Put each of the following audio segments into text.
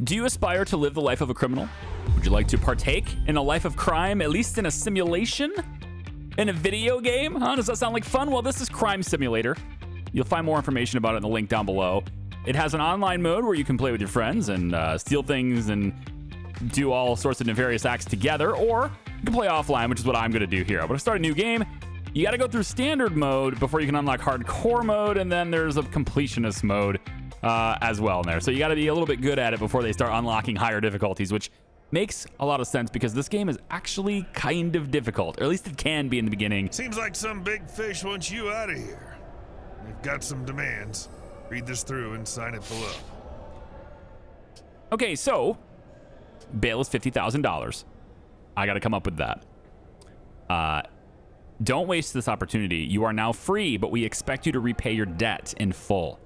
Do you aspire to live the life of a criminal? Would you like to partake in a life of crime, at least in a simulation? In a video game? Huh? Does that sound like fun? Well, this is Crime Simulator. You'll find more information about it in the link down below. It has an online mode where you can play with your friends and steal things and do all sorts of nefarious acts together, or you can play offline, which is what I'm going to do here. I'm going to start a new game. You got to go through standard mode before you can unlock hardcore mode, and then there's a completionist mode as well in there. So you got to be a little bit good at it before they start unlocking higher difficulties, which makes a lot of sense because this game is actually kind of difficult, or at least it can be in the beginning. Seems like some big fish wants you out of here. We've got some demands. Read this through and sign it below. Okay, so bail is $50,000. I got to come up with that. Don't waste this opportunity. You are now free, but we expect you to repay your debt in full.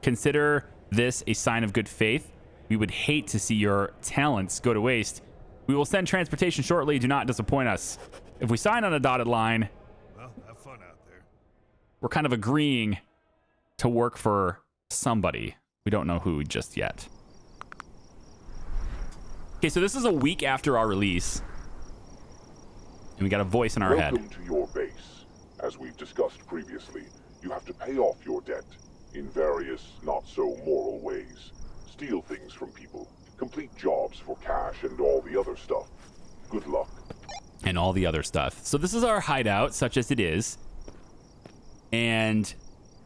Consider this a sign of good faith. We would hate to see your talents go to waste. We will send transportation shortly. Do not disappoint us. If we sign on a dotted line, Well, have fun out there. we're kind of agreeing to work for somebody. We don't know who just yet. Okay, so this is a week after our release. And we got a voice in our head. Welcome to your base. As we've discussed previously, you have to pay off your debt in various not-so-moral ways. Steal things from people, complete jobs for cash, and all the other stuff. Good luck. And all the other stuff. So this is our hideout, such as it is. And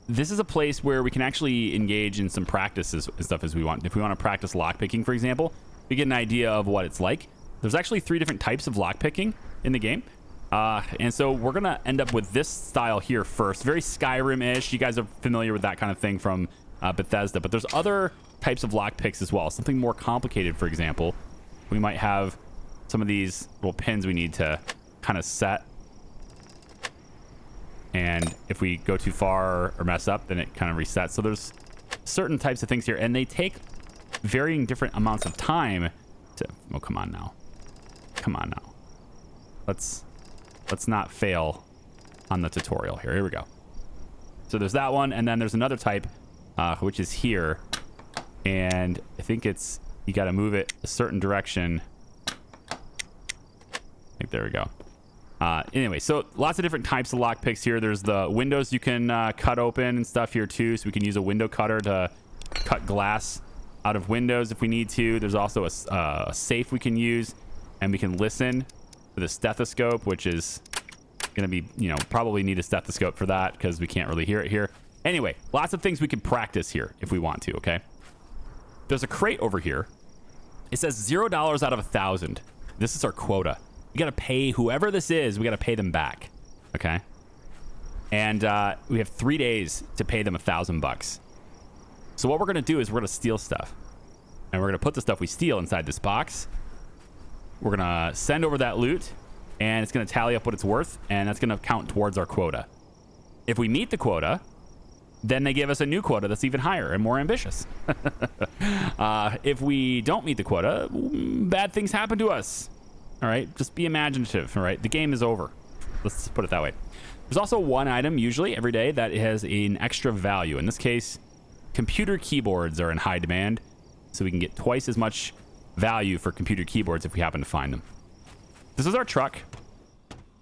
this is a place where we can actually engage in some practices and stuff as we want. If we want to practice lockpicking, for example, we get an idea of what it's like. There's actually 3 different types of lockpicking in the game. And so we're going to end up with this style here first. Very Skyrim-ish. You guys are familiar with that kind of thing from Bethesda. But there's other types of lockpicks as well. Something more complicated, for example. We might have some of these little pins we need to kind of set. And if we go too far or mess up, then it kind of resets. So there's certain types of things here. And they take varying different amounts of time to... Oh, come on now. Come on now. Let's not fail on the tutorial here. Here we go. So there's that one, and then there's another type, which is here. And I think it's, you got to move it a certain direction. I think there we go. Anyway, so lots of different types of lockpicks here. There's the windows you can cut open and stuff here too. So we can use a window cutter to cut glass out of windows if we need to. There's also a safe we can use, and we can listen with a stethoscope, which is going to be, probably need a stethoscope for that because we can't really hear it here. Anyway, lots of things we can practice here if we want to, okay? There's a crate over here. It says $0 out of 1,000. This is our quota. We got to pay whoever this is, we got to pay them back, okay? And we have 3 days to pay them $1,000. So what we're going to do is we're going to steal stuff. And we're going to put the stuff we steal inside this box. We're going to send over that loot, and it's going to tally up what it's worth, and that's going to count towards our quota. If we meet the quota, then they give us a new quota that's even higher and more ambitious. If we don't meet the quota, bad things happen to us. All right, just be imaginative. All right, the game is over. Let's put it that way. There's also one item, usually every day, that has an extra value. In this case, computer keyboards are in high demand, so we can get twice as much value for computer keyboards if we happen to find them. This is our truck.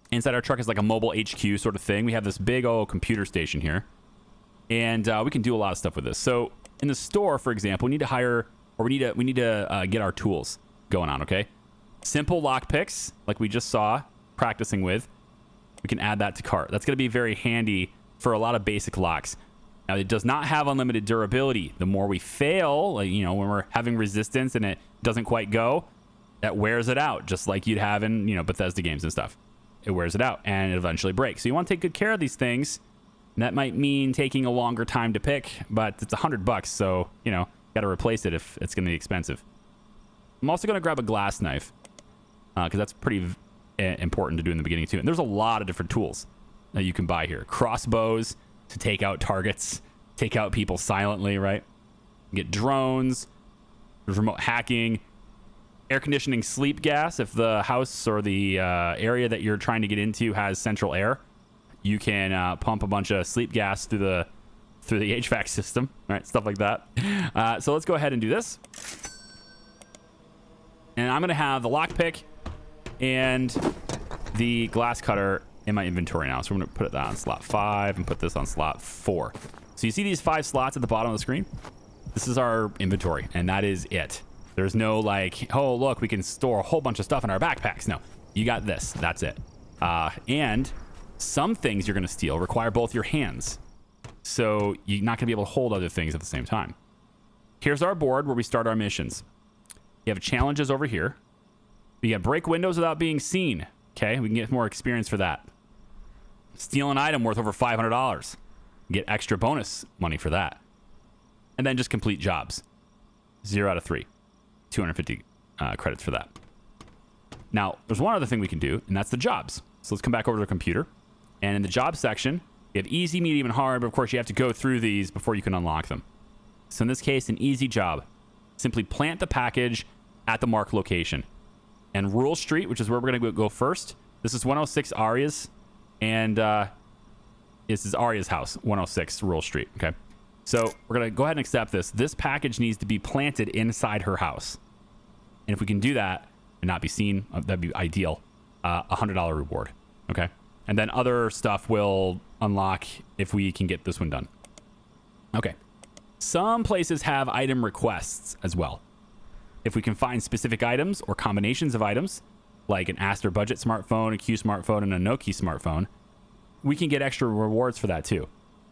Inside our truck is like a mobile HQ sort of thing. We have this big old computer station here, and we can do a lot of stuff with this. So in the store, for example, we need to hire, or we need to get our tools going on. Okay, simple lock picks like we just saw practicing with. We can add that to cart. That's going to be very handy for a lot of basic locks. Now, it does not have unlimited durability. The more we fail, like, when we're having resistance and it doesn't quite go, that wears it out, just like you'd have in, Bethesda games and stuff. It wears it out, and it eventually breaks. So you want to take good care of these things. And that might mean taking a longer time to pick, but it's $100, so, got to replace it if it's going to be expensive. I'm also going to grab a glass knife, because that's pretty important to do in the beginning, too. And there's a lot of different tools that you can buy here. Crossbows to take out targets, take out people silently, right? Get drones. There's remote hacking, air conditioning sleep gas. If the house or the area that you're trying to get into has central air, you can pump a bunch of sleep gas through the HVAC system, right? Stuff like that. So let's go ahead and do this. And I'm going to have the lockpick and the glass cutter in my inventory now. So we're going to put that on slot 5 and put this on slot 4. So you see these 5 slots at the bottom of the screen? This is our inventory, and that is it. There's no like, oh, look, we can store a whole bunch of stuff in our backpacks. No, you got this. That's it. And some things you're going to steal require both your hands. So you're not going to be able to hold other things at the same time. Here's our board where we start our missions. You have challenges over here. We got break windows without being seen. Okay, we can get more experience for that. Steal an item worth over $500. Get extra bonus money for that. And then just complete jobs. 0 out of 3. 250 credits for that. Now, there's one other thing we can do, and that's the jobs. So let's come back over to the computer. And in the job section, you have easy, medium, and hard, but of course you have to go through these before you can unlock them. So in this case, an easy job. Simply plant the package at the marked location. And Rural Street, which is where we're going to go first. This is 106 Arya's, and this is Arya's house, 106 Rural Street, okay? So we're going to go ahead and accept this. This package needs to be planted inside her house. And if we can do that and not be seen, that'd be ideal. $100 reward, okay? And then other stuff will unlock if we can get this one done. Okay. Some places have item requests as well. If we can find specific items or combinations of items, like an Aster budget smartphone, a Q smartphone, and a Nokia smartphone, we can get extra rewards for that too.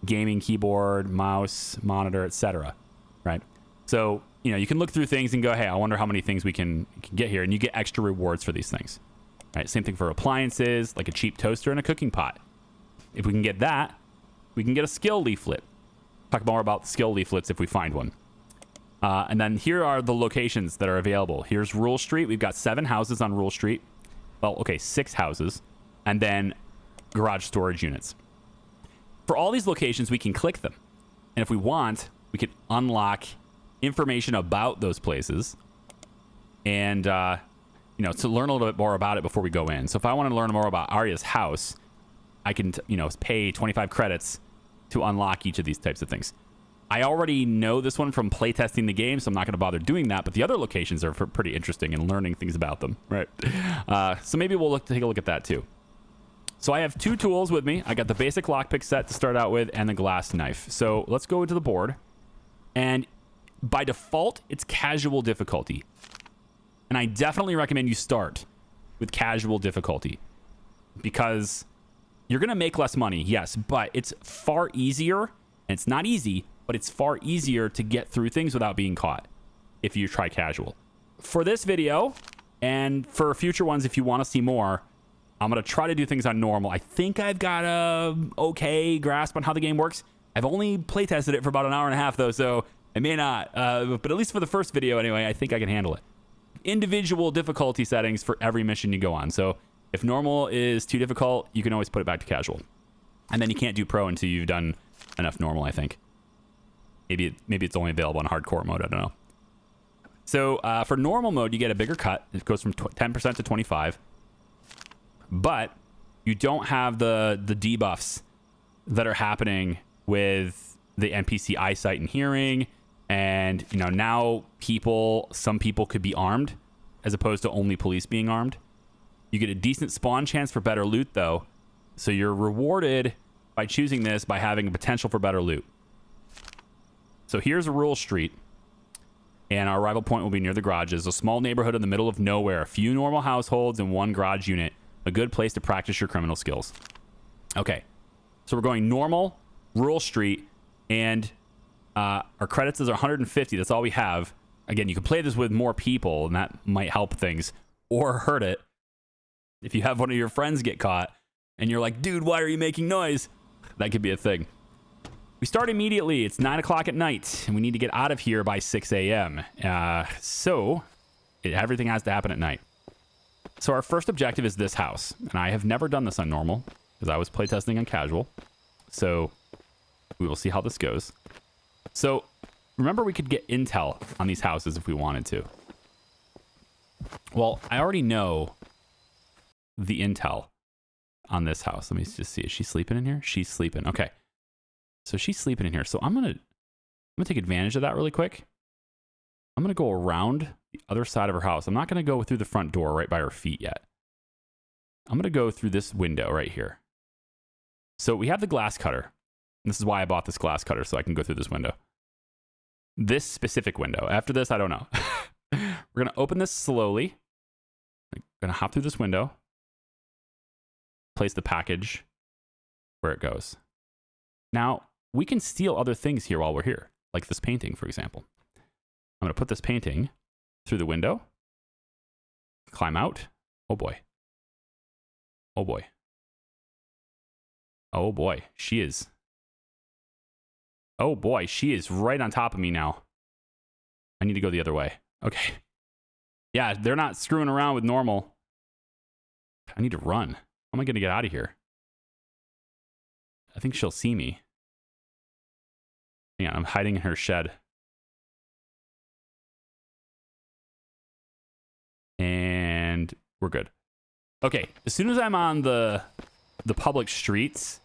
Gaming keyboard, mouse, monitor, etc. Right? So, you know, you can look through things and go, hey, I wonder how many things we can get here, and you get extra rewards for these things. Right? Same thing for appliances, like a cheap toaster and a cooking pot. If we can get that, we can get a skill leaflet. Talk more about skill leaflets if we find one. And then here are the locations that are available. Here's Rural Street. We've got 7 houses on Rural Street. Well, okay, 6 houses. And then garage storage units. For all these locations, we can click them. And if we want, we can unlock information about those places. And, you know, to learn a little bit more about it before we go in. So if I want to learn more about Arya's house, I can, you know, pay 25 credits to unlock each of these types of things. I already know this one from playtesting the game, so I'm not going to bother doing that. But the other locations are pretty interesting and learning things about them, right? So maybe we'll take a look at that too. So I have 2 tools with me. I got the basic lockpick set to start out with and the glass knife. So let's go into the board. And by default, it's casual difficulty. And I definitely recommend you start with casual difficulty because you're going to make less money, yes, but it's far easier. And it's not easy, but it's far easier to get through things without being caught if you try casual. For this video, and for future ones if you want to see more, I'm going to try to do things on normal. I think I've got a okay grasp on how the game works. I've only playtested it for about an hour and a half, though, so I may not. But at least for the first video, anyway, I think I can handle it. Individual difficulty settings for every mission you go on. So if normal is too difficult, you can always put it back to casual. And then you can't do pro until you've done enough normal, I think. Maybe it's only available in hardcore mode. I don't know. So for normal mode, you get a bigger cut. It goes from 10% to 25%. But you don't have the debuffs that are happening with the NPC eyesight and hearing. And, you know, now some people could be armed as opposed to only police being armed. You get a decent spawn chance for better loot, though. So you're rewarded by choosing this by having a potential for better loot. So here's a Rural Street. And our arrival point will be near the garages. A small neighborhood in the middle of nowhere. A few normal households and 1 garage unit. A good place to practice your criminal skills. Okay. So we're going normal, Rural Street, and our credits is 150. That's all we have. Again, you can play this with more people, and that might help things or hurt it. If you have one of your friends get caught, and you're like, dude, why are you making noise? That could be a thing. We start immediately. It's 9 o'clock at night, and we need to get out of here by 6 a.m. So everything has to happen at night. So our first objective is this house, and I have never done this on normal because I was playtesting on casual. So we will see how this goes. So remember, we could get intel on these houses if we wanted to. Well, I already know the intel on this house. Let me just see. Is she sleeping in here? She's sleeping. Okay. So she's sleeping in here. So I'm gonna take advantage of that really quick. I'm gonna go around the other side of her house. I'm not going to go through the front door right by her feet yet. I'm going to go through this window right here. So we have the glass cutter. This is why I bought this glass cutter, so I can go through this window. This specific window. After this, I don't know. We're going to open this slowly. I'm going to hop through this window. Place the package where it goes. Now, we can steal other things here while we're here, like this painting, for example. I'm going to put this painting through the window. Climb out. Oh, boy. Oh, boy. Oh, boy. She is. Oh, boy. She is right on top of me now. I need to go the other way. Okay. Yeah, they're not screwing around with normal. I need to run. How am I going to get out of here? I think she'll see me. Hang on, I'm hiding in her shed. And we're good. Okay, as soon as I'm on the public streets,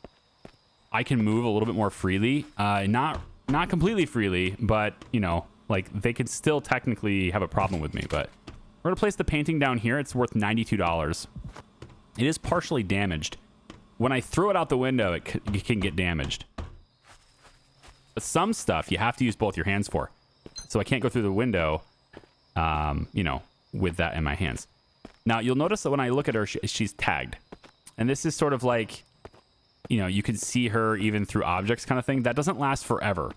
I can move a little bit more freely. Not completely freely, but, you know, like, they could still technically have a problem with me. But we're going to place the painting down here. It's worth $92. It is partially damaged. When I throw it out the window, it can get damaged. But some stuff you have to use both your hands for. So I can't go through the window, you know, with that in my hands. Now, you'll notice that when I look at her, she's tagged. And this is sort of like, you know, you can see her even through objects kind of thing. That doesn't last forever.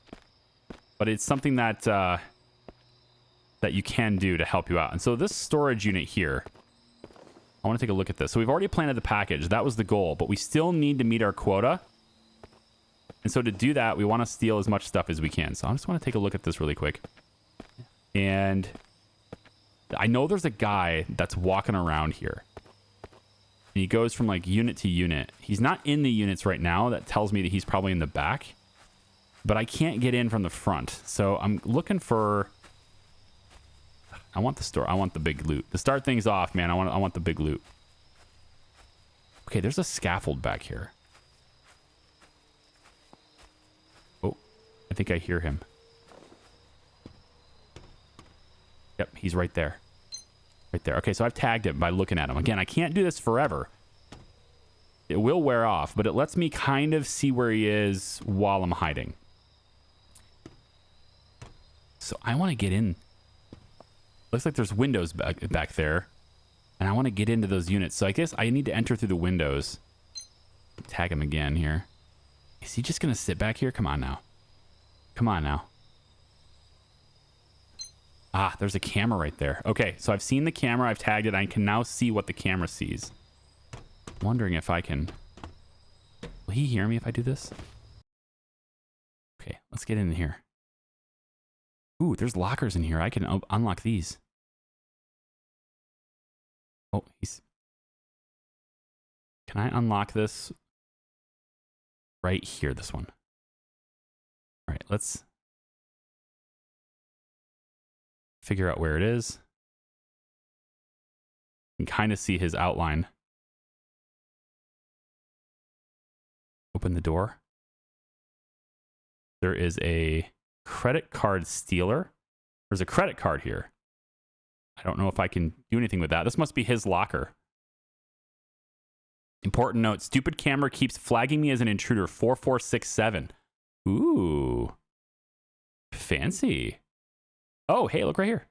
But it's something that, that you can do to help you out. And so this storage unit here, I want to take a look at this. So we've already planted the package. That was the goal. But we still need to meet our quota. And so to do that, we want to steal as much stuff as we can. So I just want to take a look at this really quick. And I know there's a guy that's walking around here. And he goes from like unit to unit. He's not in the units right now. That tells me that he's probably in the back. But I can't get in from the front. So I'm looking for... I want the store. I want the big loot. To start things off, man, I want the big loot. Okay, there's a scaffold back here. Oh, I think I hear him. Yep, he's right there. Right there. Okay, so I've tagged him by looking at him. Again, I can't do this forever. It will wear off, but it lets me kind of see where he is while I'm hiding. So I want to get in. Looks like there's windows back there. And I want to get into those units. So I guess I need to enter through the windows. Tag him again here. Is he just going to sit back here? Come on now. Come on now. Ah, there's a camera right there. Okay, so I've seen the camera. I've tagged it. I can now see what the camera sees. I'm wondering if I can... Will he hear me if I do this? Okay, let's get in here. Ooh, there's lockers in here. I can unlock these. Oh, he's... Can I unlock this? Right here, this one. All right, let's figure out where it is. You can kind of see his outline. Open the door. There is a credit card stealer. There's a credit card here. I don't know if I can do anything with that. This must be his locker. Important note, stupid camera keeps flagging me as an intruder. 4467. Ooh. Fancy. Oh, hey, look right here.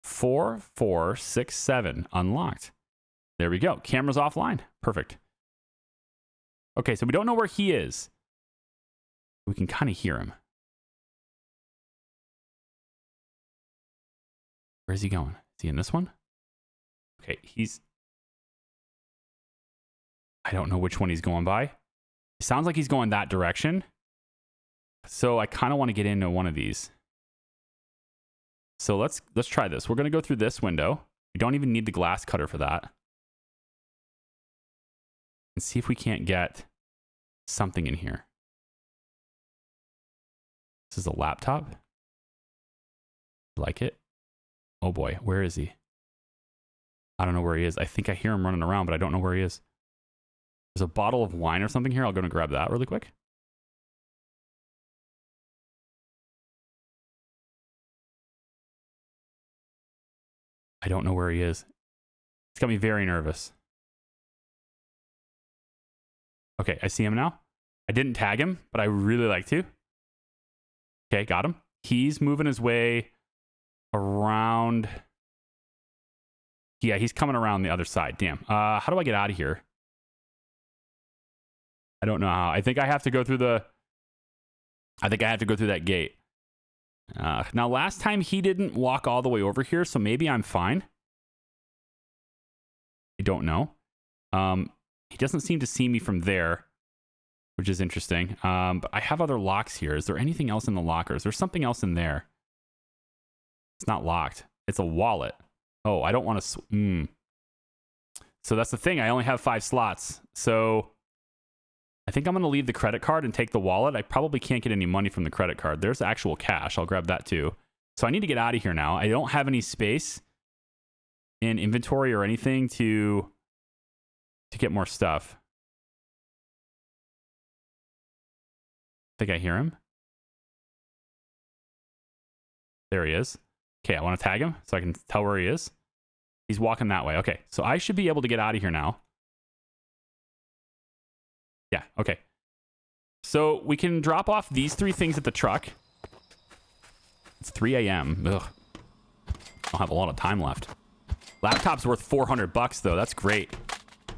4467. Unlocked. There we go. Camera's offline. Perfect. Okay, so we don't know where he is. We can kind of hear him. Where's he going? Is he in this one? Okay, he's... I don't know which one he's going by. It sounds like he's going that direction. So I kind of want to get into one of these. So let's try this. We're going to go through this window. We don't even need the glass cutter for that. And see if we can't get something in here. This is a laptop. Like it. Oh boy, where is he? I don't know where he is. I think I hear him running around, but I don't know where he is. There's a bottle of wine or something here. I'll go and grab that really quick. I don't know where he is. It's got me very nervous. Okay, I see him now. I didn't tag him, but I really like to. Okay, got him. He's moving his way around. Yeah, he's coming around the other side. Damn. How do I get out of here? I don't know how. I think I have to go through that gate. Now, last time he didn't walk all the way over here, so maybe I'm fine. I don't know. He doesn't seem to see me from there, which is interesting. But I have other locks here. Is there anything else in the lockers? There's something else in there. It's not locked. It's a wallet. Oh, I don't want to... So that's the thing. I only have 5 slots. So I think I'm going to leave the credit card and take the wallet. I probably can't get any money from the credit card. There's actual cash. I'll grab that too. So I need to get out of here now. I don't have any space in inventory or anything to get more stuff. I think I hear him. There he is. Okay, I want to tag him so I can tell where he is. He's walking that way. Okay, so I should be able to get out of here now. Yeah, okay. So we can drop off these 3 things at the truck. It's 3 a.m. Ugh. I don't have a lot of time left. Laptop's worth $400 though. That's great.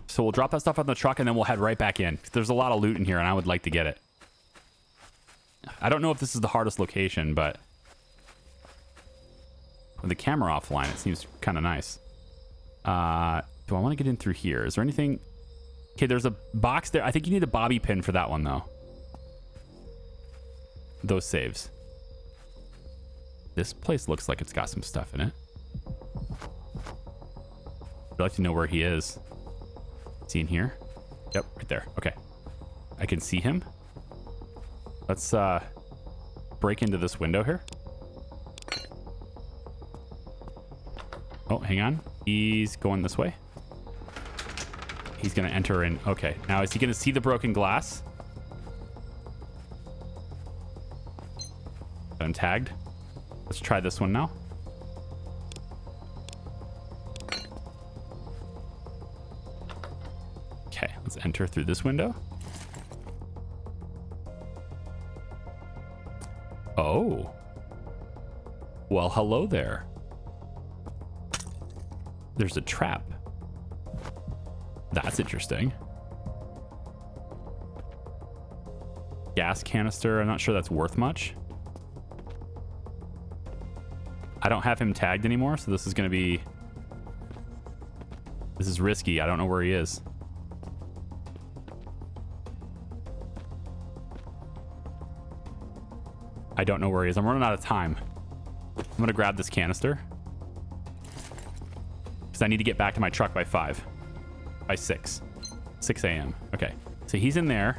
So we'll drop that stuff on the truck and then we'll head right back in. There's a lot of loot in here and I would like to get it. I don't know if this is the hardest location, but with the camera offline, it seems kind of nice. Do I want to get in through here? Is there anything? Okay, there's a box there. I think you need a bobby pin for that one, though. Those saves. This place looks like it's got some stuff in it. I'd like to know where he is. Is he in here? Yep, right there. Okay. I can see him. Let's break into this window here. Oh, hang on. He's going this way. He's going to enter in. Okay. Now, is he going to see the broken glass? I'm tagged. Let's try this one now. Okay. Let's enter through this window. Oh. Well, hello there. There's a trap. That's interesting. Gas canister. I'm not sure that's worth much. I don't have him tagged anymore, so this is going to be... This is risky. I don't know where he is. I don't know where he is. I'm running out of time. I'm going to grab this canister. Because I need to get back to my truck by 5. By 6. 6 a.m. Okay. So he's in there.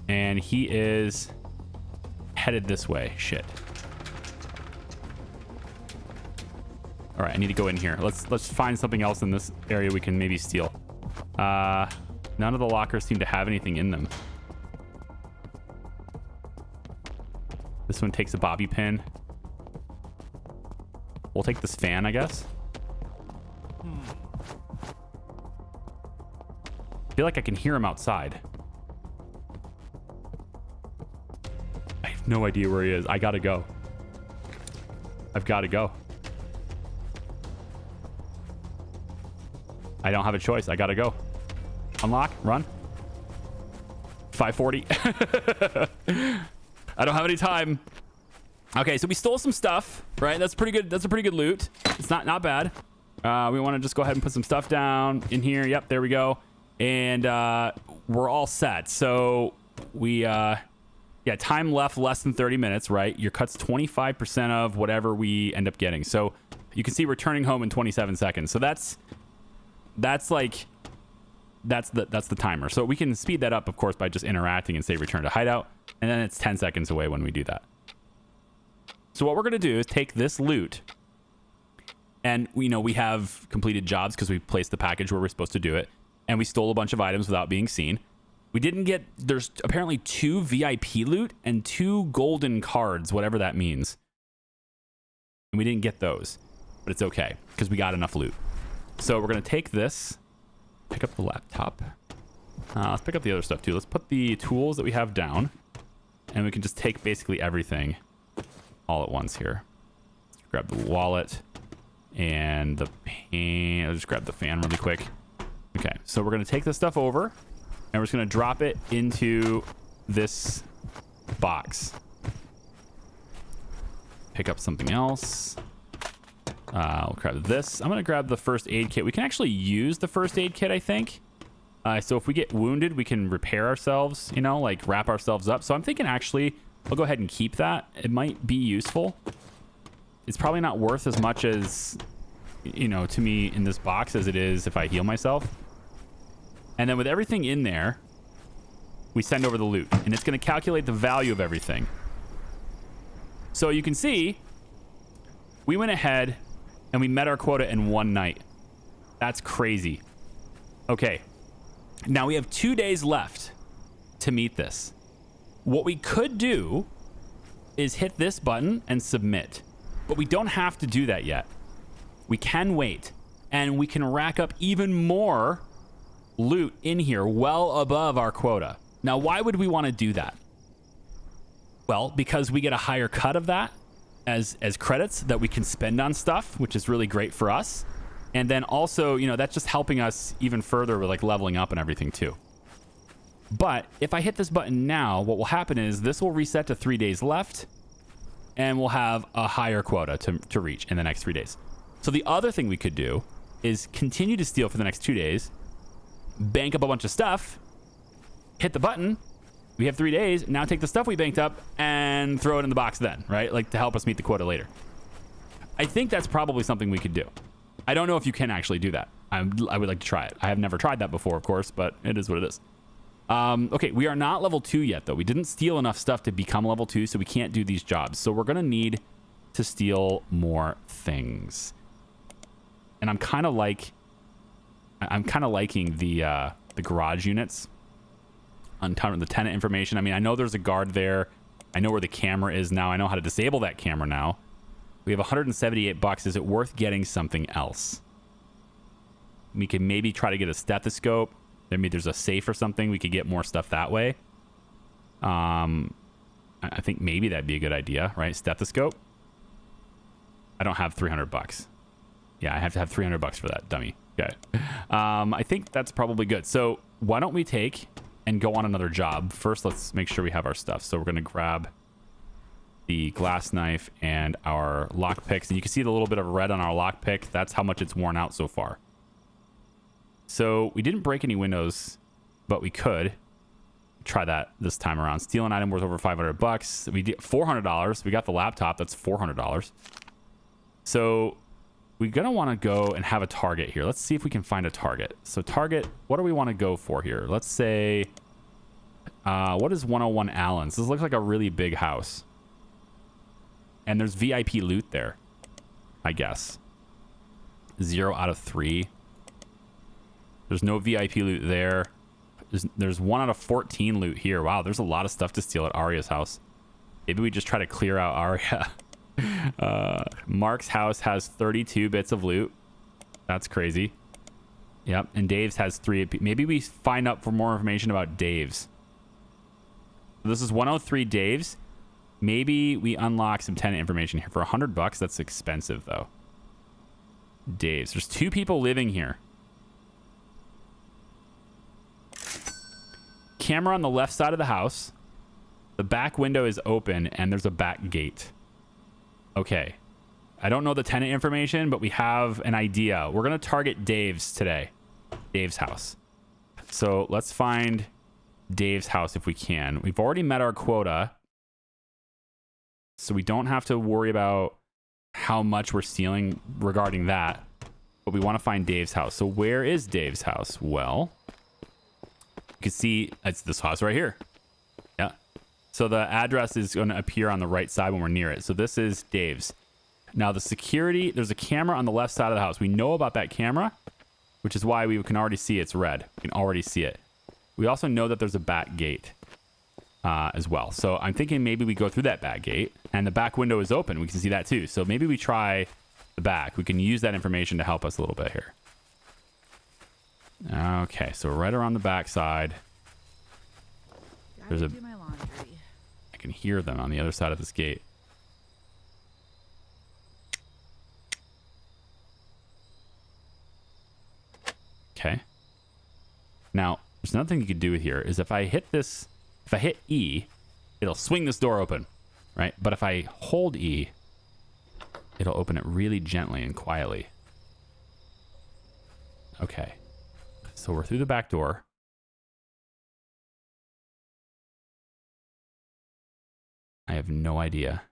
And he is headed this way. Shit. All right, I need to go in here. Let's find something else in this area we can maybe steal. None of the lockers seem to have anything in them. This one takes a bobby pin. We'll take this fan, I guess. I feel like I can hear him outside. I have no idea where he is. I gotta go. I've gotta go. I don't have a choice. I gotta go. Unlock. Run. 540. I don't have any time. Okay, so we stole some stuff, right? That's pretty good. That's a pretty good loot. It's not bad. We want to just go ahead and put some stuff down in here. Yep, there we go. And we're all set. So we, yeah, time left less than 30 minutes, right? Your cut's 25% of whatever we end up getting. So you can see we're turning home in 27 seconds. So that's the timer. So we can speed that up, of course, by just interacting and say return to hideout. And then it's 10 seconds away when we do that. So what we're going to do is take this loot. And we have completed jobs because we placed the package where we're supposed to do it. And we stole a bunch of items without being seen. We didn't get... There's apparently 2 VIP loot and 2 golden cards, whatever that means. And we didn't get those. but it's okay because we got enough loot. So we're going to take this, pick up the laptop. Let's pick up the other stuff too. Let's put the tools that we have down, and we can just take basically everything all at once here. Let's grab the wallet and the pan. I'll just grab the fan really quick. Okay, so we're going to take this stuff over, and we're just going to drop it into this box. Pick up something else. I'll grab this. I'm going to grab the first aid kit. We can actually use the first aid kit, I think. So if we get wounded, we can repair ourselves, you know, like wrap ourselves up. So I'm thinking actually I'll go ahead and keep that. It might be useful. It's probably not worth as much as, you know, to me in this box as it is if I heal myself. And then with everything in there, we send over the loot, and it's going to calculate the value of everything. So you can see we went ahead and we met our quota in one night. That's crazy. Okay. Now we have 2 days left to meet this. What we could do is hit this button and submit, but we don't have to do that yet. We can wait, and we can rack up even more loot in here well above our quota. Now, why would we want to do that? Well, because we get a higher cut of that as credits that we can spend on stuff, which is really great for us. And then also, you know, that's just helping us even further with like leveling up and everything too. But if I hit this button now, what will happen is this will reset to 3 days left, and we'll have a higher quota to reach in the next 3 days. So the other thing we could do is continue to steal for the next 2 days, bank up a bunch of stuff, hit the button. We have 3 days. Now take the stuff we banked up and throw it in the box then, right? Like to help us meet the quota later. I think that's probably something we could do. I don't know if you can actually do that. I would like to try it. I have never tried that before, of course, but it is what it is. Okay, we are not level 2 yet, though. We didn't steal enough stuff to become level 2, so we can't do these jobs. So we're going to need to steal more things. And I'm kind of liking the garage units on the tenant information. I mean, I know there's a guard there. I know where the camera is now. I know how to disable that camera now. We have 178 bucks. Is it worth getting something else? We can maybe try to get a stethoscope. Maybe there's a safe or something. We could get more stuff that way. I think maybe that'd be a good idea, right? Stethoscope. I don't have 300 bucks. Yeah, I have to have 300 bucks for that, dummy. Okay. I think that's probably good. So why don't we take and go on another job? First, let's make sure we have our stuff. So we're going to grab the glass knife and our lockpicks. And you can see the little bit of red on our lockpick. That's how much it's worn out so far. So we didn't break any windows, but we could try that this time around. Steal an item worth over 500 bucks. We did $400. We got the laptop. That's $400. So we're going to want to go and have a target here. Let's see if we can find a target. So target, what do we want to go for here? Let's say, what is 101 Allen's? This looks like a really big house. And there's VIP loot there, I guess. 0 out of 3. There's no VIP loot there. There's 1 out of 14 loot here. Wow, there's a lot of stuff to steal at Arya's house. Maybe we just try to clear out Arya. Mark's house has 32 bits of loot. That's crazy. Yep, and Dave's has 3. Maybe we find out for more information about Dave's. This is 103 Dave's. Maybe we unlock some tenant information here for 100 bucks. That's expensive though. Dave's. There's 2 people living here. Camera on the left side of the house. The back window is open and there's a back gate. Okay. I don't know the tenant information, but we have an idea. We're going to target Dave's today. Dave's house. So let's find Dave's house if we can. We've already met our quota. So we don't have to worry about how much we're stealing regarding that. But we want to find Dave's house. So where is Dave's house? Well, you can see it's this house right here. Yeah. So the address is going to appear on the right side when we're near it. So this is Dave's. Now the security, there's a camera on the left side of the house. We know about that camera, which is why we can already see it's red. We can already see it. We also know that there's a back gate as well. So I'm thinking maybe we go through that back gate and the back window is open. We can see that too. So maybe we try the back, we can use that information to help us a little bit here. Okay, so right around the back side. There's a... do my laundry. I can hear them on the other side of this gate. Okay. Now, there's another thing you could do here is if I hit this, if I hit E, it'll swing this door open, right? But if I hold E, it'll open it really gently and quietly. Okay. So we're through the back door. I have no idea.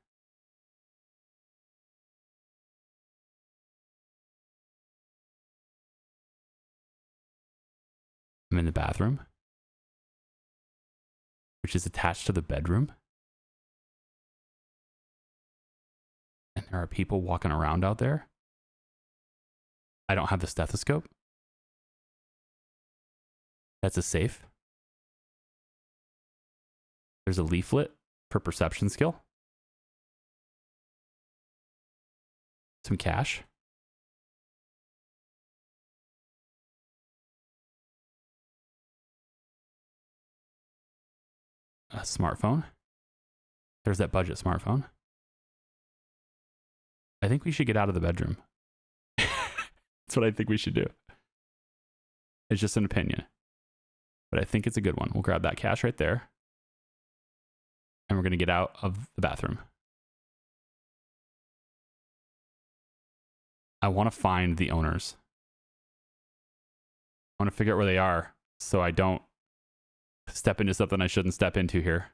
I'm in the bathroom, which is attached to the bedroom. And there are people walking around out there. I don't have the stethoscope. That's a safe. There's a leaflet for perception skill. Some cash. A smartphone. There's that budget smartphone. I think we should get out of the bedroom. That's what I think we should do. It's just an opinion, but I think it's a good one. We'll grab that cash right there. And we're going to get out of the bathroom. I want to find the owners. I want to figure out where they are so I don't step into something I shouldn't step into here.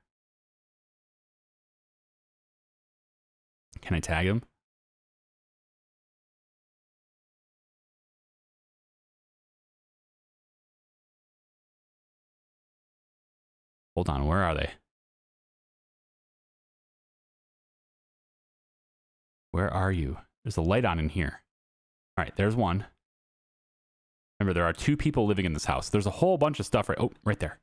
Can I tag him? Hold on, where are they? Where are you? There's a light on in here. All right, there's one. Remember, there are 2 people living in this house. There's a whole bunch of stuff right there.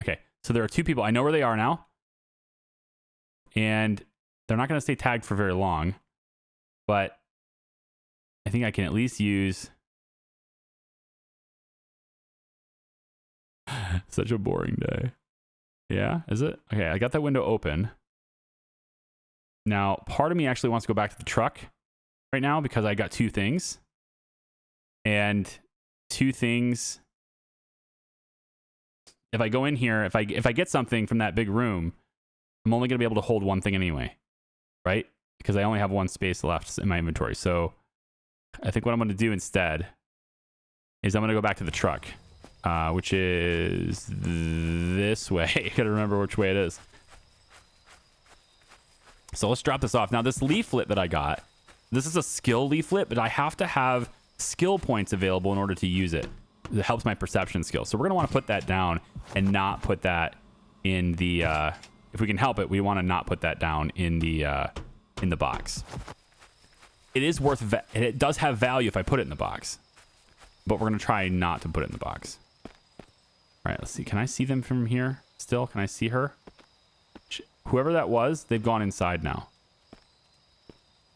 Okay, so there are 2 people. I know where they are now. And they're not going to stay tagged for very long. But I think I can at least use... Such a boring day. Yeah, is it? Okay, I got that window open. Now, part of me actually wants to go back to the truck right now because I got 2 things. And 2 things... If I go in here, if I get something from that big room, I'm only going to be able to hold 1 thing anyway, right? Because I only have 1 space left in my inventory. So I think what I'm going to do instead is I'm going to go back to the truck, which is this way. I got to remember which way it is. So let's drop this off. Now, this leaflet that I got, this is a skill leaflet, but I have to have skill points available in order to use it. It helps my perception skill. So we're going to want to put that down and not put that in the... if we can help it, we want to not put that down in the box. It is worth... it does have value if I put it in the box. But we're going to try not to put it in the box. All right, let's see. Can I see them from here still? Can I see her? Whoever that was, they've gone inside now.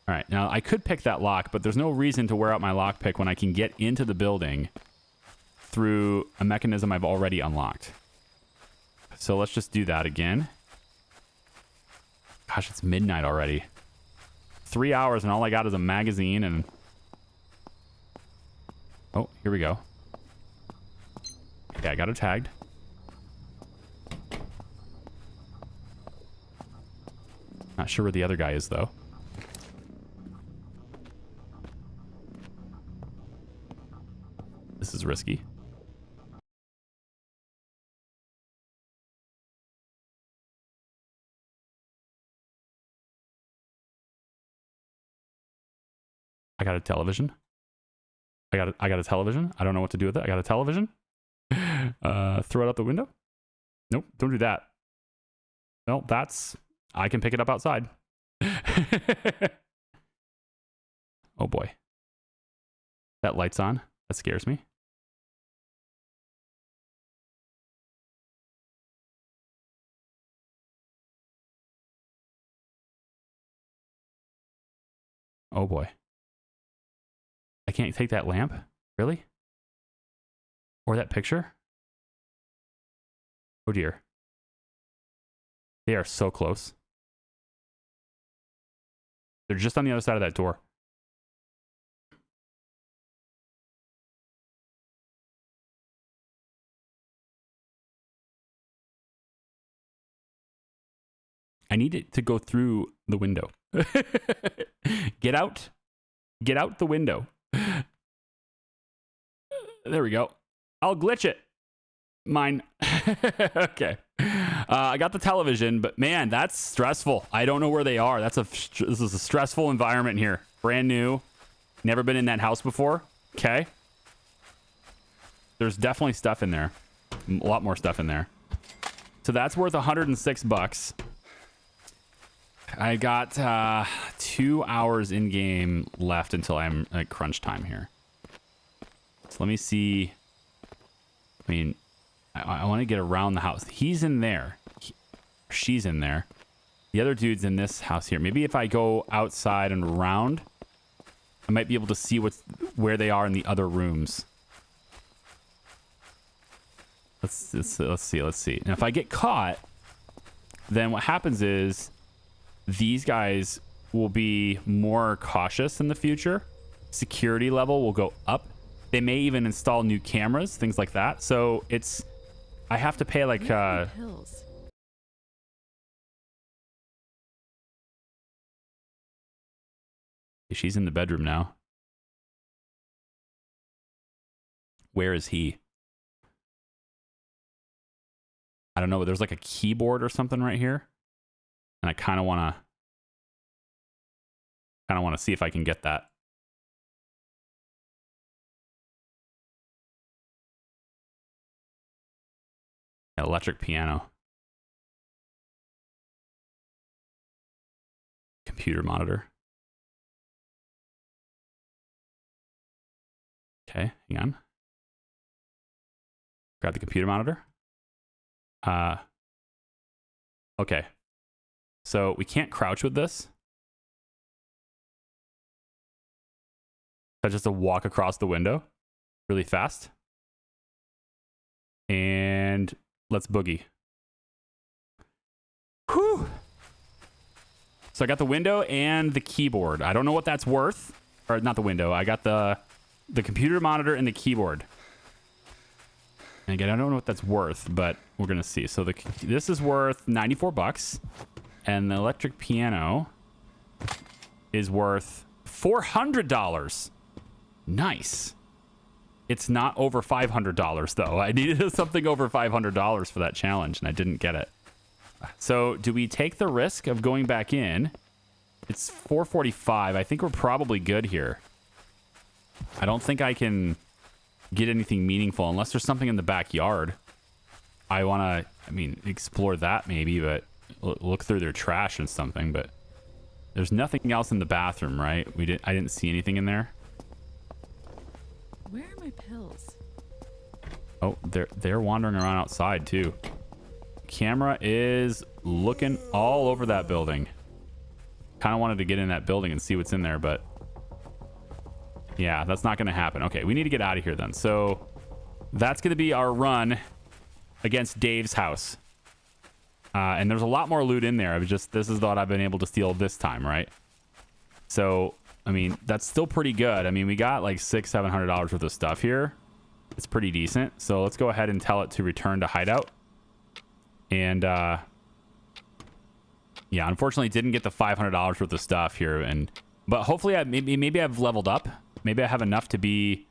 All right, now I could pick that lock, but there's no reason to wear out my lockpick when I can get into the building through a mechanism I've already unlocked. So let's just do that again. Gosh, it's midnight already. 3 hours and all I got is a magazine and... Oh, here we go. Okay, I got it tagged. Not sure where the other guy is, though. This is risky. I got a television. I got a television. I don't know what to do with it. I got a television. Throw it out the window. Nope, don't do that. No, that's... I can pick it up outside. Oh boy. That light's on. That scares me. Oh boy. I can't take that lamp? Really? Or that picture? Oh dear. They are so close. They're just on the other side of that door. I need it to go through the window. Get out. Get out the window. There we go. I'll glitch it. Mine. Okay. I got the television, but man, that's stressful. I don't know where they are. This is a stressful environment here. Brand new. Never been in that house before. Okay. There's definitely stuff in there. A lot more stuff in there. So that's worth $106. I got 2 hours in game left until I'm at crunch time here. So let me see. I mean, I want to get around the house. He's in there. She's in there. The other dude's in this house here. Maybe if I go outside and around, I might be able to see where they are in the other rooms. Let's see. And if I get caught, then what happens is these guys will be more cautious in the future. Security level will go up. They may even install new cameras, things like that. So I have to pay like pills. She's in the bedroom now. Where is he? I don't know, but there's like a keyboard or something right here. And I kind of want to see if I can get that. Electric piano. Computer monitor. Okay, hang on. Grab the computer monitor. Okay. So we can't crouch with this. That's just a walk across the window really fast. And let's boogie. Whew. So I got the window and the keyboard. I don't know what that's worth. Or not the window. I got the computer monitor and the keyboard. And again, I don't know what that's worth, but we're going to see. So this is worth $94. And the electric piano is worth $400. Nice. It's not over $500 though. I needed something over $500 for that challenge and I didn't get it. So do we take the risk of going back in? It's $445. I think we're probably good here. I don't think I can get anything meaningful unless there's something in the backyard. I want to, explore that maybe, but look through their trash and something, but there's nothing else in the bathroom, right? I didn't see anything in there. Where are my pills? Oh, they're wandering around outside too. Camera is looking all over that building. Kind of wanted to get in that building and see what's in there, but yeah, that's not going to happen. Okay, we need to get out of here then. So that's going to be our run against Dave's house. And there's a lot more loot in there. This is what I've been able to steal this time, right? So, that's still pretty good. We got like $600-700 worth of stuff here. It's pretty decent. So let's go ahead and tell it to return to hideout. And yeah, unfortunately didn't get the $500 worth of stuff here. But hopefully maybe I've leveled up. Maybe I have enough to be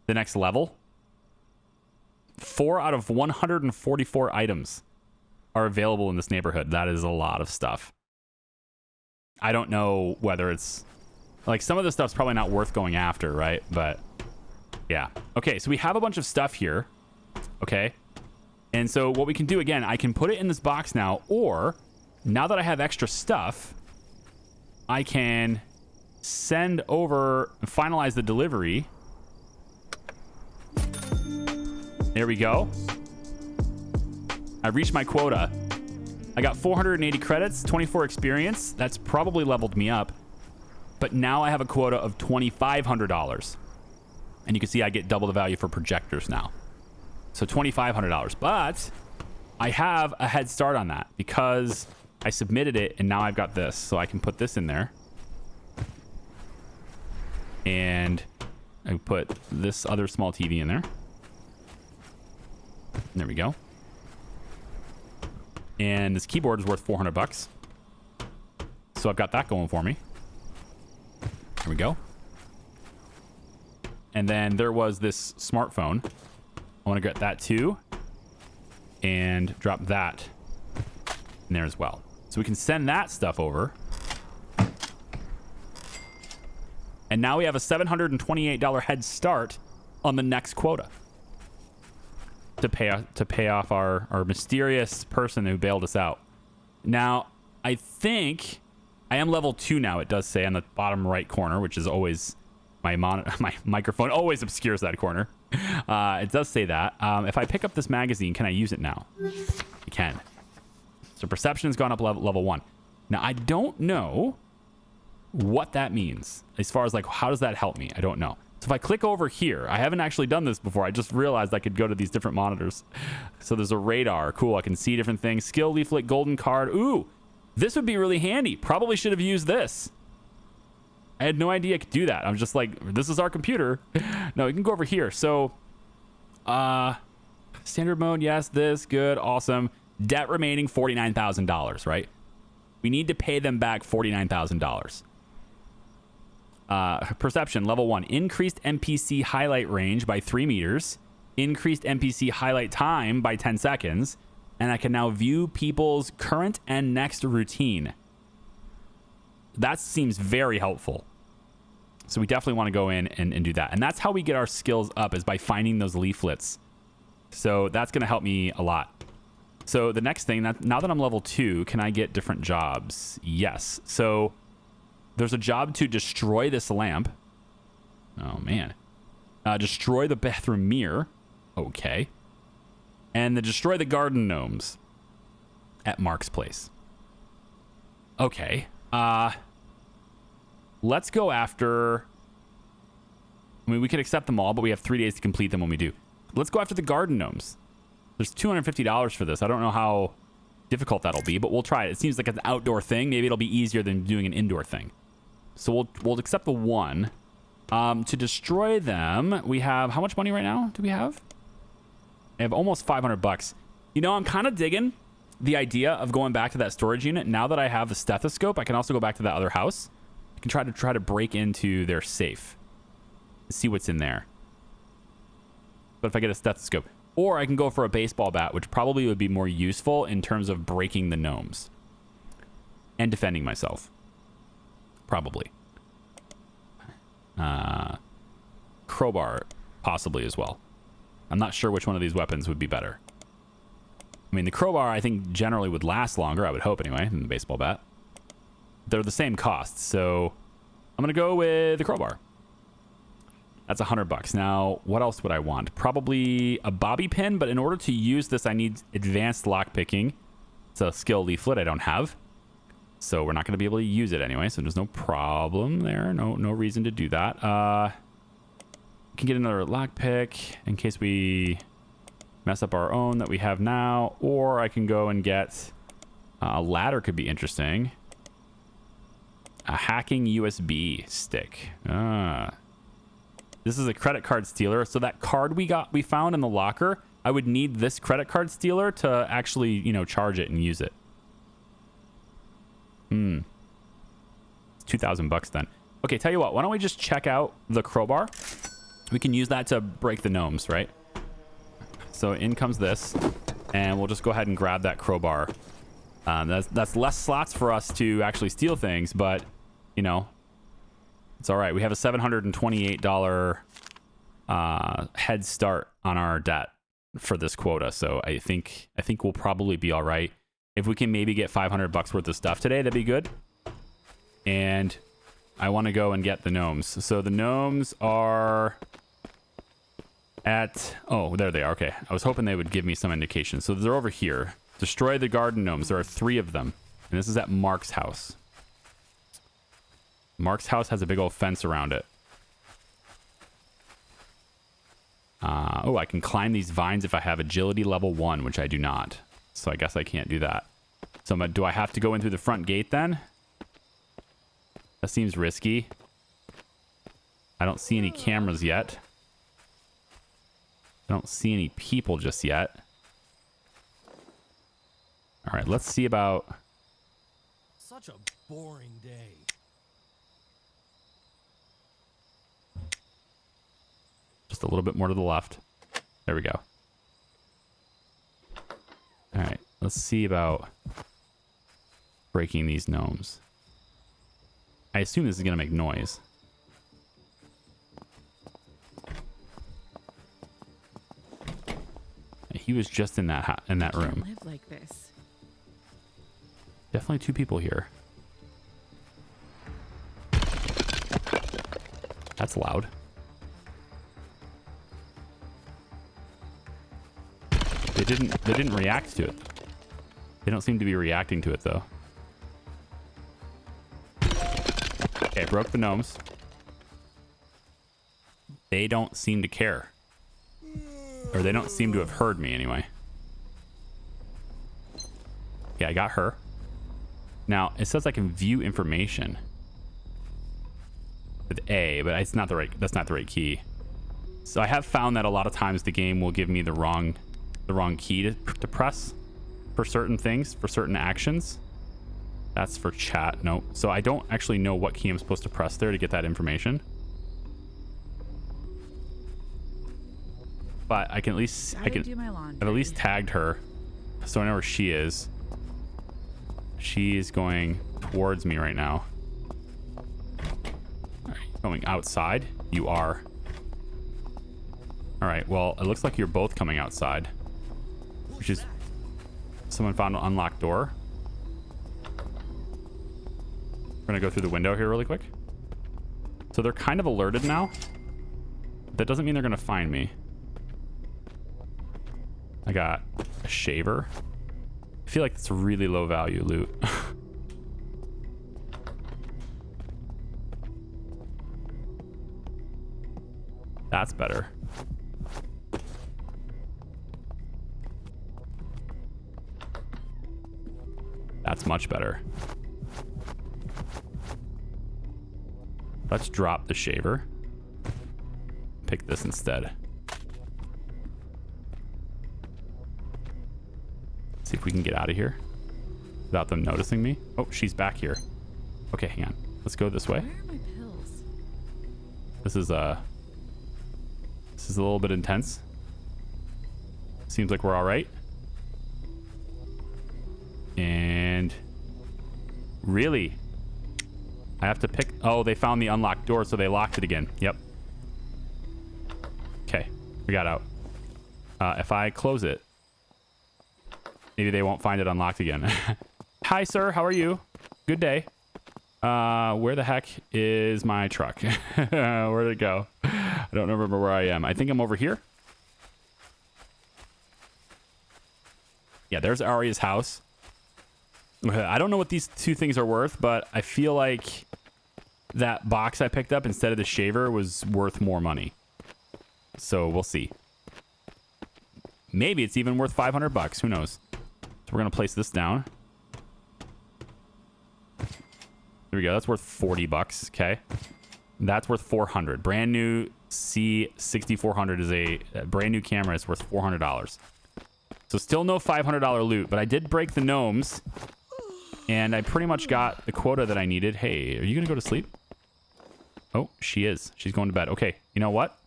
the next level. 4 out of 144 items are available in this neighborhood. That is a lot of stuff. I don't know whether it's like some of the stuff's probably not worth going after, right? But yeah. Okay, so we have a bunch of stuff here. Okay. And so what we can do again, I can put it in this box now, or now that I have extra stuff, I can send over and finalize the delivery. There we go. I reached my quota. I got 480 credits, 24 experience. That's probably leveled me up. But now I have a quota of $2,500. And you can see I get double the value for projectors now. So $2,500. But I have a head start on that because I submitted it and now I've got this. So I can put this in there. And I put this other small TV in there. There we go. And this keyboard is worth $400. So I've got that going for me. There we go. And then there was this smartphone. I want to get that too. And drop that in there as well. So we can send that stuff over. And now we have a $728 head start on the next quota to pay off our mysterious person who bailed us out. Now, I think I am level 2 now. It does say on the bottom right corner, which is always my microphone always obscures that corner. It does say that. If I pick up this magazine, can I use it now? I can. So perception's gone up level 1. Now, I don't know what that means as far as like how does that help me. I don't know. So if I click over here, I haven't actually done this before. I just realized I could go to these different monitors. So there's a radar. Cool. I can see different things. Skill leaflet, golden card. Ooh, this would be really handy. Probably should have used this. I had no idea I could do that. I'm just like, this is our computer. No, you can go over here. So standard mode. Yes. This good. Awesome. Debt remaining $49,000, right? We need to pay them back $49,000. Perception level 1, increased NPC highlight range by 3 meters, increased NPC highlight time by 10 seconds, and I can now view people's current and next routine. That seems very helpful. So we definitely want to go in and do that. And that's how we get our skills up, is by finding those leaflets. So that's going to help me a lot. So the next thing, now that I'm level 2, can I get different jobs? Yes. So there's a job to destroy this lamp. Oh, man. Destroy the bathroom mirror. Okay. And destroy the garden gnomes at Mark's place. Okay. Let's go after... I mean, we could accept them all, but we have 3 days to complete them when we do. Let's go after the garden gnomes. There's $250 for this. I don't know how difficult that'll be, but we'll try it. It seems like an outdoor thing. Maybe it'll be easier than doing an indoor thing. So we'll accept the 1. To destroy them, we have... How much money right now do we have? I have almost $500. You know, I'm kind of digging the idea of going back to that storage unit. Now that I have the stethoscope, I can also go back to that other house. I can try to break into their safe. See what's in there. But if I get a stethoscope... Or I can go for a baseball bat, which probably would be more useful in terms of breaking the gnomes. And defending myself. Probably. Crowbar, possibly as well. I'm not sure which one of these weapons would be better. I mean, the crowbar, I think, generally would last longer, I would hope anyway, than the baseball bat. They're the same cost, so I'm going to go with the crowbar. That's $100. Now, what else would I want? Probably a bobby pin, but in order to use this, I need advanced lockpicking. It's a skill leaflet I don't have. So we're not going to be able to use it anyway, so there's no problem there. No reason to do that. We can get another lockpick in case we mess up our own that we have now. Or I can go and get a ladder could be interesting. A hacking USB stick. This is a credit card stealer. So that card we found in the locker, I would need this credit card stealer to actually, you know, charge it and use it. It's $2,000 then. Okay, tell you what, why don't we just check out the crowbar? We can use that to break the gnomes, right? So in comes this, and we'll just go ahead and grab that crowbar. That's less slots for us to actually steal things, but, you know, it's all right. We have a $728 head start on our debt for this quota, so I think we'll probably be all right. If we can maybe get $500 worth of stuff today, that'd be good. And I want to go and get the gnomes. So the gnomes are at... Oh, there they are. Okay. I was hoping they would give me some indication. So they're over here. Destroy the garden gnomes. There are 3 of them. And this is at Mark's house. Mark's house has a big old fence around it. Oh, I can climb these vines if I have agility level 1, which I do not. So I guess I can't do that. So do I have to go in through the front gate then? That seems risky. I don't see any cameras yet. I don't see any people just yet. All right, let's see about... Such a boring day. Just a little bit more to the left. There we go. All right, let's see about breaking these gnomes. I assume this is going to make noise. He was just in that room. Live like this. Definitely 2 people here. That's loud. They didn't react to it. They don't seem to be reacting to it though. Okay, broke the gnomes. They don't seem to care. Or they don't seem to have heard me anyway. Yeah, I got her. Now, it says I can view information with A, but that's not the right key. So I have found that a lot of times the game will give me the wrong key to press for certain things, for certain actions. That's for chat. No. So I don't actually know what key I'm supposed to press there to get that information. But I can at least I've at least tagged her, so I know where she is. She is going towards me right now. All right, going outside. You are. All right. Well, it looks like you're both coming outside, which is someone found an unlocked door. We're gonna go through the window here really quick. So they're kind of alerted now. That doesn't mean they're gonna find me. I got a shaver. I feel like it's really low value loot. That's better. That's much better. Let's drop the shaver. Pick this instead. See if we can get out of here without them noticing me. Oh, she's back here. Okay, hang on. Let's go this way. Where are my pills? This is a little bit intense. Seems like we're all right. And really, I have to pick. Oh, they found the unlocked door, so they locked it again. Yep. Okay, we got out. If I close it, maybe they won't find it unlocked again. Hi, sir. How are you? Good day. Where the heck is my truck? Where'd it go? I don't remember where I am. I think I'm over here. Yeah, there's Arya's house. I don't know what these 2 things are worth, but I feel like that box I picked up instead of the shaver was worth more money. So we'll see. Maybe it's even worth $500. Who knows? So we're going to place this down. There we go. That's worth $40. Okay. That's worth $400. Brand new C6400 is a brand new camera. It's worth $400. So still no $500 loot, but I did break the gnomes. And I pretty much got the quota that I needed. Hey, are you going to go to sleep? Oh, she is. She's going to bed. Okay. You know what?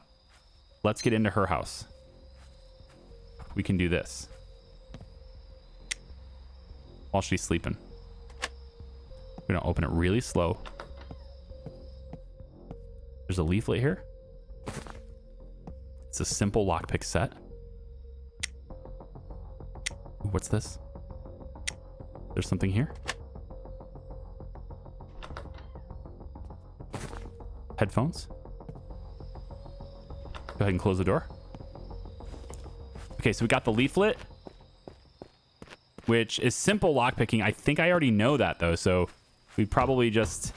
Let's get into her house. We can do this while she's sleeping. We're gonna open it really slow. There's a leaflet here. It's a simple lockpick set. Ooh, what's this? There's something here. Headphones. Go ahead and close the door. Okay, so we got the leaflet, which is simple lockpicking. I think I already know that though, so we probably just,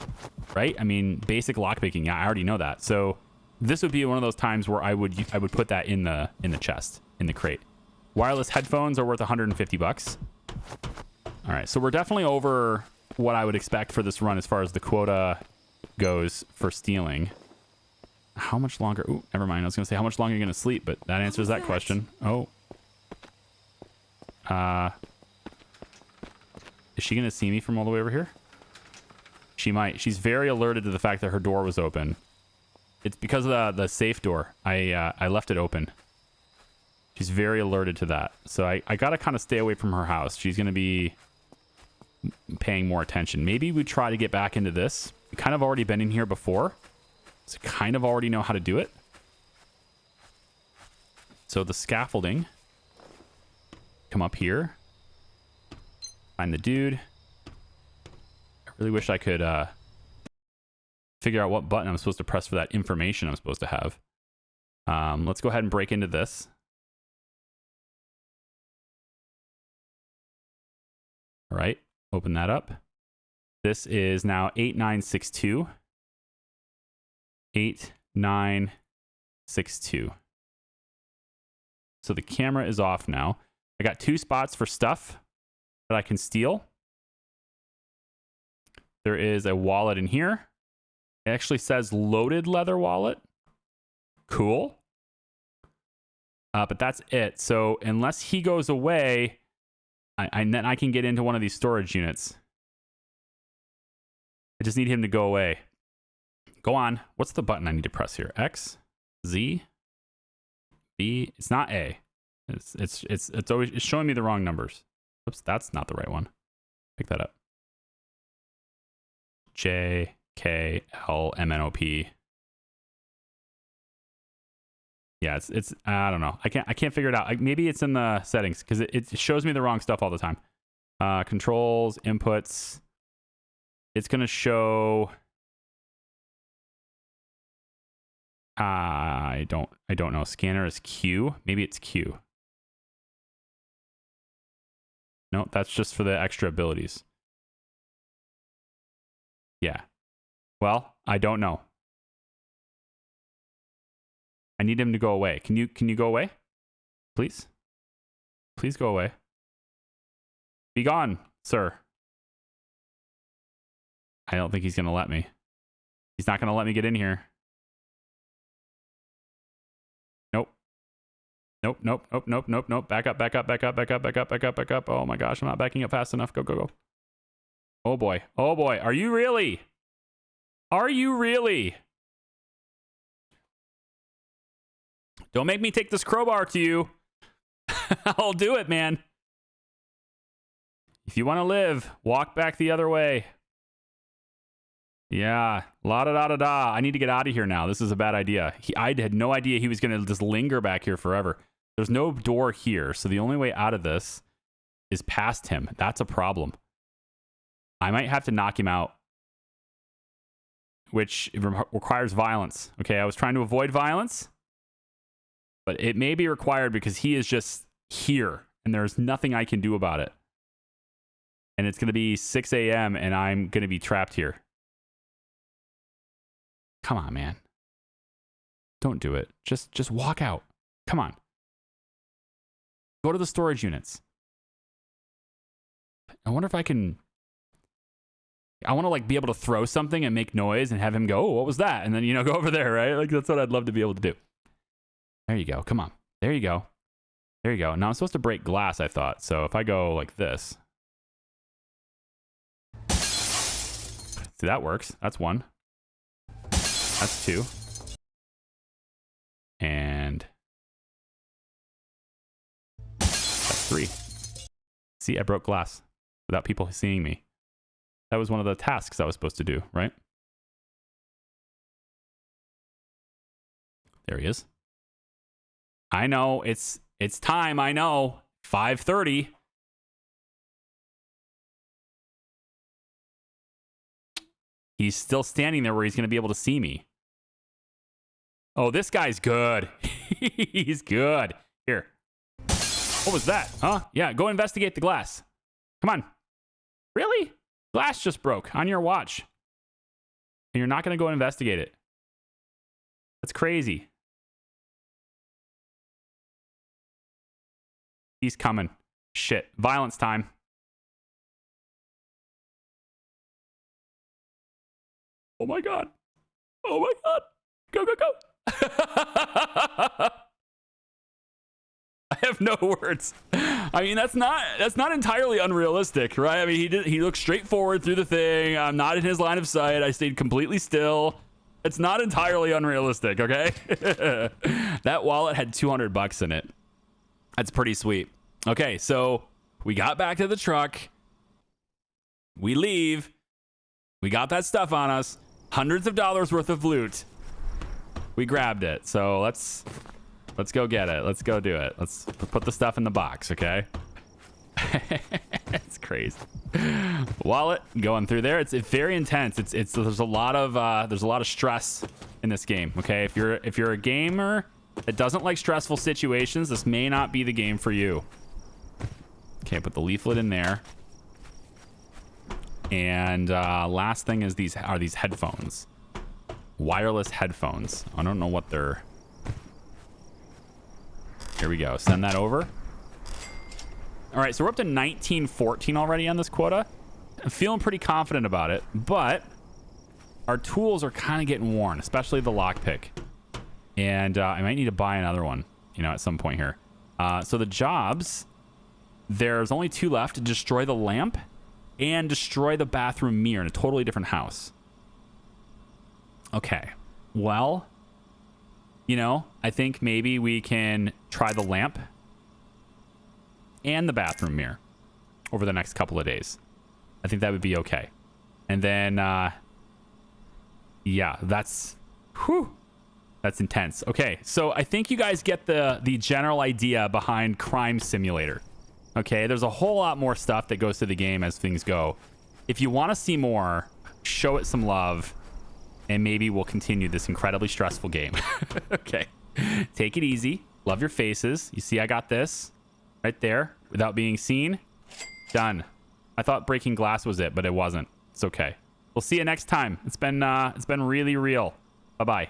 right? I mean, basic lockpicking, yeah, I already know that. So this would be one of those times where I would put that in the chest, in the crate. Wireless headphones are worth 150 bucks. All right, so we're definitely over what I would expect for this run as far as the quota goes for stealing. How much longer? Ooh, never mind. I was going to say how much longer are you going to sleep, but that answers that question. Oh. Is she going to see me from all the way over here? She might. She's very alerted to the fact that her door was open. It's because of the safe door. I left it open. She's very alerted to that. So I got to kind of stay away from her house. She's going to be paying more attention. Maybe we try to get back into this. We kind of already been in here before. So kind of already know how to do it. So the scaffolding. Come up here. Find the dude. I really wish I could figure out what button I'm supposed to press for that information I'm supposed to have. Let's go ahead and break into this. All right, open that up. This is now 8962. 8962. So the camera is off now. I got 2 spots for stuff that I can steal. There is a wallet in here. It actually says loaded leather wallet. Cool. But that's it. So unless he goes away, then I can get into one of these storage units. I just need him to go away. Go on. What's the button I need to press here? X, Z, B. It's not A. It's always showing me the wrong numbers. Oops, that's not the right one. Pick that up. J, K, L, M, N, O, P. Yeah, it's I don't know. I can't figure it out. Maybe it's in the settings because it shows me the wrong stuff all the time. Controls, inputs. It's gonna show. I don't know. Scanner is Q. Maybe it's Q. No, that's just for the extra abilities. Yeah. Well, I don't know. I need him to go away. Can you go away? Please? Please go away. Be gone, sir. I don't think he's going to let me. He's not going to let me get in here. Nope. Nope, nope, nope, nope, nope, nope. Back up, back up, back up, back up, back up, back up, back up. Oh my gosh, I'm not backing up fast enough. Go, go, go. Oh boy. Oh boy. Are you really? Are you really? Don't make me take this crowbar to you. I'll do it, man. If you want to live, walk back the other way. Yeah. La-da-da-da-da. I need to get out of here now. This is a bad idea. I had no idea he was going to just linger back here forever. There's no door here, so the only way out of this is past him. That's a problem. I might have to knock him out, which requires violence. Okay, I was trying to avoid violence, but it may be required because he is just here, and there's nothing I can do about it. And it's going to be 6 a.m., and I'm going to be trapped here. Come on, man. Don't do it. Just walk out. Come on. Go to the storage units. I wonder if I can... I want to like be able to throw something and make noise and have him go, oh, what was that? And then, you know, go over there, right? Like that's what I'd love to be able to do. There you go. Come on. There you go. There you go. Now I'm supposed to break glass, I thought. So if I go like this. See, that works. That's 1. That's 2. And that's 3. See, I broke glass without people seeing me. That was one of the tasks I was supposed to do, right? There he is. I know, it's time, I know. 5:30. He's still standing there where he's going to be able to see me. Oh, this guy's good. He's good. Here. What was that? Huh? Yeah, go investigate the glass. Come on. Really? Glass just broke on your watch. And you're not going to go investigate it. That's crazy. He's coming. Shit. Violence time. Oh my god. Oh my god. Go, go, go. I have no words. I mean, that's not entirely unrealistic, right? I mean, he looked straight forward through the thing. I'm not in his line of sight. I stayed completely still. It's not entirely unrealistic, okay? That wallet had $200 in it. That's pretty sweet. Okay, so we got back to the truck. We leave. We got that stuff on us. Hundreds of dollars worth of loot. We grabbed it. So let's go get it. Let's go do it. Let's put the stuff in the box, okay? It's crazy. Wallet going through there. It's very intense. There's a lot of stress in this game, okay? If you're a gamer that doesn't like stressful situations, this may not be the game for you. Okay, put the leaflet in there. And last thing is these headphones. Wireless headphones. I don't know what they're... Here we go. Send that over. All right, so we're up to 1914 already on this quota. I'm feeling pretty confident about it, but our tools are kind of getting worn, especially the lockpick. And I might need to buy another one, at some point here. So the jobs, there's only 2 left. Destroy the lamp and destroy the bathroom mirror in a totally different house. Okay, well, I think maybe we can try the lamp and the bathroom mirror over the next couple of days. I think that would be okay. And then, yeah, that's intense. Okay, so I think you guys get the general idea behind Crime Simulator. Okay, there's a whole lot more stuff that goes to the game as things go. If you want to see more, show it some love, and maybe we'll continue this incredibly stressful game. Okay, take it easy. Love your faces. You see I got this right there without being seen. Done. I thought breaking glass was it, but it wasn't. It's okay. We'll see you next time. It's been really real. Bye-bye.